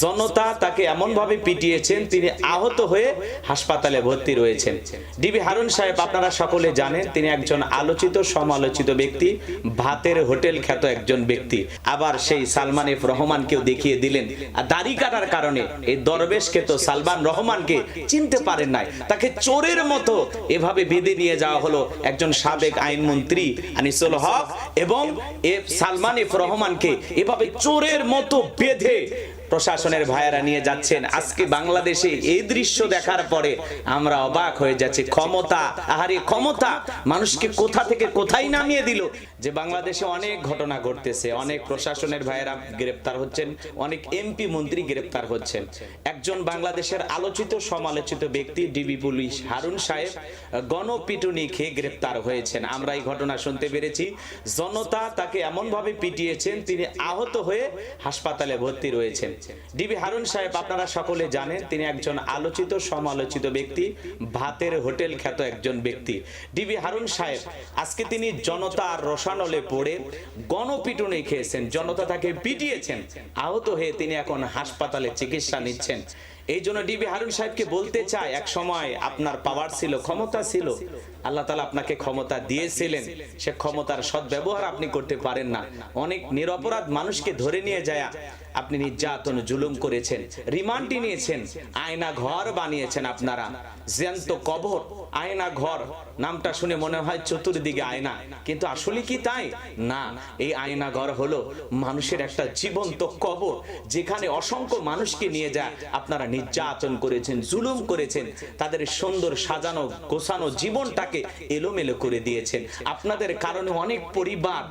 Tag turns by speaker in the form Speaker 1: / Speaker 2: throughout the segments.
Speaker 1: জনতা তাকে এমন ভাবে পিটিয়েছেন তিনি আহত হয়ে হাসপাতালে ভর্তি রয়েছেন। ডিবি হারুন সাহেব আপনারা সকলে জানেন তিনি একজন আলোচিত সমালোচিত ব্যক্তি, ভাতের হোটেল খ্যাত একজন ব্যক্তি। আবার সেই সালমান এফ রহমানকেও দেখিয়ে দিলেন। আর দাড়ি কাটার কারণে এই দরবেশ খ্যাত সালমান রহমানকে চিনতে পারেন নাই, তাকে চোরের মতো এভাবে বেঁধে নিয়ে যাওয়া হলো একজন সাবেক আইনমন্ত্রী আনিসুল হক এবং সালমান এফ রহমানকে এভাবে চোরের মতো বেঁধে প্রশাসনের ভাইয়েরা নিয়ে যাচ্ছেন। আজকে বাংলাদেশে এই দৃশ্য দেখার পরে আমরা অবাক হয়ে যাচ্ছি। ক্ষমতা, আহারে ক্ষমতা মানুষকে কোথা থেকে কোথায় নামিয়ে দিল। যে বাংলাদেশে অনেক ঘটনা ঘটতেছে, অনেক প্রশাসনের ভাইয়েরা গ্রেপ্তার হচ্ছেন, অনেক এমপি মন্ত্রী গ্রেপ্তার হচ্ছেন। একজন বাংলাদেশের আলোচিত সমালোচিত ব্যক্তি ডিবি পুলিশ হারুন সাহেব গণপিটুনি খেয়ে গ্রেপ্তার হয়েছেন। আমরা এই ঘটনা শুনতে পেরেছি। জনতা তাকে এমন ভাবে পিটিয়েছেন তিনি আহত হয়ে হাসপাতালে ভর্তি রয়েছেন। ডিবি হারুন সাহেব আপনারা সকলে জানেন তিনি একজন আলোচিত সমালোচিত ব্যক্তি, ভাতের হোটেল খ্যাত একজন ব্যক্তি। ডিবি হারুন সাহেব আজকে তিনি জনতার রোষানলে পড়ে গণপিটুনি খেয়েছেন, জনতা তাকে পিটিয়েছেন, আহত হয়ে তিনি এখন হাসপাতালে চিকিৎসা নিচ্ছেন। এই জন্য ডিবি হারুন সাহেবকে বলতে চাই, এক সময় আপনার পাওয়ার ছিল, ক্ষমতা ছিল, আল্লাহ তাআলা আপনাকে ক্ষমতা দিয়েছিলেন, সে ক্ষমতার সদ্ব্যবহার আপনি করতে পারেন না। অনেক নিরপরাধ মানুষকে ধরে নিয়ে যায় আপনি নির্যাতন জুলুম করেছেন, রিমান্ডে নিয়েছেন, আয়না ঘর বানিয়েছেন আপনারা, জ্যান্ত কবর। আয়না ঘর নামটা শুনে মনে হয় চতুর্দিকে আয়না, কিন্তু আসলে কি তাই না? এই আয়না ঘর হলো মানুষের একটা জীবন্ত কবর, যেখানে অসংখ্য মানুষকে নিয়ে যায় আপনারা নির্যাতন করেছেন, জুলুম করেছেন, তাদের সুন্দর সাজানো গোছানো জীবনটাকে এলোমেলো করে দিয়েছেন। আপনাদের কারণে অনেক পরিবার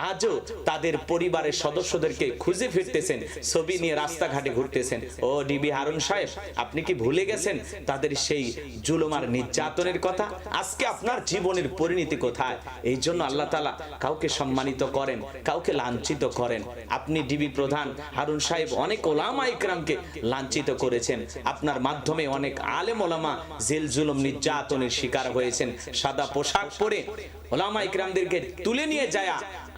Speaker 1: আজও তাদের পরিবারের সদস্যদেরকে খুঁজে ফিরতেছেন, ছবি নিয়ে রাস্তাঘাটে ঘুরতেছেন। ও ডিবি হারুন সাহেব, আপনি কি ভুলে গেছেন তাদের সেই জুলুম আর নির্যাতনের কথা? আজকে আপনার জীবনের পরিণতি কোথায়? এই জন্য আল্লাহ তাআলা কাউকে সম্মানিত করেন, কাউকে লাঞ্ছিত করেন। আপনি ডিবি প্রধান হারুন সাহেব অনেক ওলামা ইকরামকে লাঞ্ছিত করেছেন, আপনার মাধ্যমে অনেক আলেম ওলামা জেল জুলুম নির্যাতনের শিকার হয়েছেন। সাদা পোশাক পরে ওলামা ইকরামদেরকে তুলে নিয়ে যায়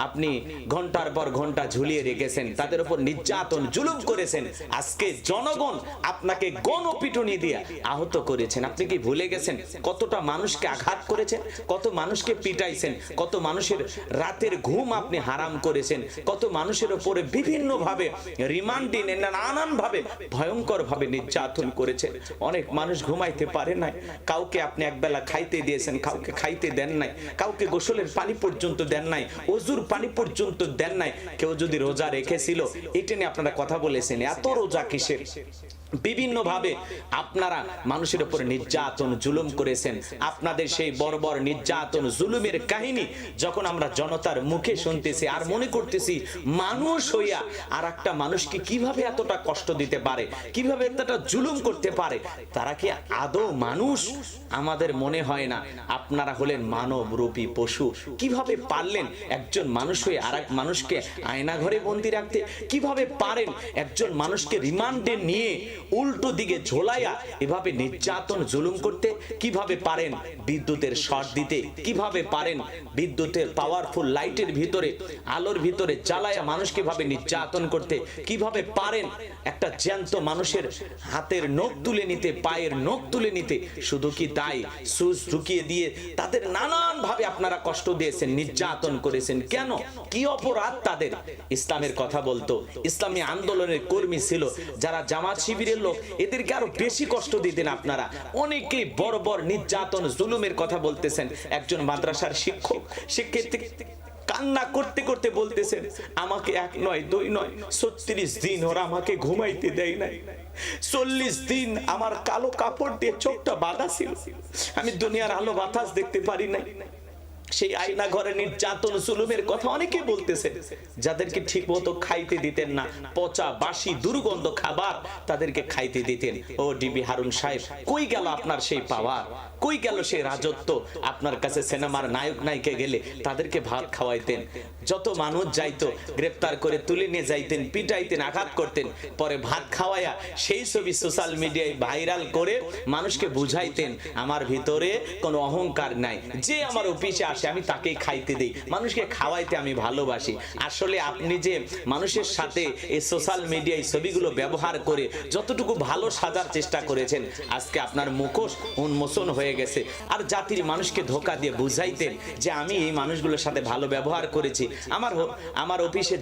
Speaker 1: আপনি ঘন্টার পর ঘন্টা ঝুলিয়ে রেখেছেন, তাদের উপর নির্যাতন জুলুম করেছেন। আজকে জনগণ আপনাকে গণপিটুনি দিয়ে আহত করেছেন। আপনি কি ভুলে গেছেন কতটা মানুষকে আঘাত করেছেন, কত মানুষকে পিটাইছেন, কত মানুষের রাতের ঘুম আপনি হারাম করেছেন, কত মানুষের উপরে বিভিন্ন ভাবে রিমান্ডে নানান ভাবে ভয়ঙ্কর ভাবে নির্যাতন করেছেন। অনেক মানুষ ঘুমাইতে পারে নাই, কাউকে আপনি একবেলা খাইতে দিয়েছেন, কাউকে খাইতে দেন নাই, কাউকে গোসলের পানি পর্যন্ত দেন নাই, ওযুর পানি পর্যন্ত দেন নাই। কেউ যদি রোজা রেখেছিল এটা নিয়ে আপনারা কথা বলেছেন, এত রোজা কিসের? বিভিন্ন ভাবে আপনারা মানুষের উপর নির্যাতন জুলুম করেছেন। আপনাদের সেই বর্বর নির্যাতন জুলুমের কাহিনী যখন আমরা জনতার মুখে শুনতেছি আর মনে করতেছি মানুষ হইয়া আর একটা মানুষকে কিভাবে এতটা কষ্ট দিতে পারে, কিভাবে এতটা জুলুম করতে পারে, তারা কি আদৌ মানুষ? আমাদের মনে হয় না। আপনারা হলেন মানব রূপী পশু। কিভাবে পারলেন একজন মানুষ হয়ে আর এক মানুষকে আয়না ঘরে বন্দি রাখতে? কিভাবে পারেন একজন মানুষকে রিমান্ডে নিয়ে উল্টো দিকে ঝোলাইয়া এভাবে নির্যাতন জুলুম করতে? কিভাবে পারেন বিদ্যুতের শর্ট দিতে? কিভাবে পারেন বিদ্যুতের পাওয়ারফুল লাইটের ভিতরে আলোর ভিতরে জ্বালায়া মানুষকে ভাবে নির্যাতন করতে? কিভাবে পারেন একটা জ্যান্ত মানুষের হাতের নখ তুলে নিতে, পায়ের নখ তুলে নিতে? শুধু কি তাই, সুচ ঢুকিয়ে দিয়ে তাদের নানান ভাবে আপনারা কষ্ট দিয়েছেন, নির্যাতন করেছেন। কেন? কি অপরাধ তাদের? ইসলামের কথা বলতো, ইসলামী আন্দোলনের কর্মী ছিল, যারা জামাত শিবিরের লোক, এদেরকে আরো বেশি কষ্ট দিতেন আপনারা। অনেকেই বড় বড় নির্যাতন জুলুমের কথা বলতেছেন। একজন মাদ্রাসার শিক্ষক শিক্ষার্থী কান্না করতে করতে বলতেছেন, আমাকে 1 নয় 2 নয় 36 দিন ওরা আমাকে ঘুমাইতে দেয় নাই। 40 দিন আমার কালো কাপড় দিয়ে চোখটা বাঁধা ছিল, আমি দুনিয়ার আলো বাতাস দেখতে পারি নাই। সেই আয়না ঘরে নির্যাতন জুলুমের কথা অনেকে বলতেছে, যাদেরকে ঠিক মতো খাইতে দিতেন না, পচা বাসি দুর্গন্ধ খাবার তাদেরকে খাইতে দিতেন। ও ডিবি হারুন সাহেব, কই গেল আপনার সেই পাওয়ার? কই গেল সেই রাজত্ব? আপনার কাছে সিনেমার নায়ক নায়িকা গেলে তাদেরকে ভাত খাওয়াইতেন, যত মানুষ যাইতো গ্রেপ্তার করে তুলে নিয়ে যাইতেন, পিটাইতেন, আঘাত করতেন, পরে ভাত খাওয়ায়া সেই ছবি সোশ্যাল মিডিয়ায় ভাইরাল করে মানুষকে বুঝাইতেন আমার ভিতরে কোনো অহংকার নাই, যে আমার অফিসে আসে আমি তাকেই খাইতে দেই, মানুষকে খাওয়াইতে আমি ভালোবাসি। আসলে আপনি যে মানুষের সাথে এই সোশ্যাল মিডিয়ায় ছবিগুলো ব্যবহার করে যতটুকু ভালো সাজার চেষ্টা করেছেন, আজকে আপনার মুখোশ উন্মোচন হয়ে গেছে। আর জাতির মানুষকে ধোঁকা দিয়ে বুঝাইতেন যে আমি এই মানুষগুলোর সাথে ভালো ব্যবহার করেছি, আমার অফিসে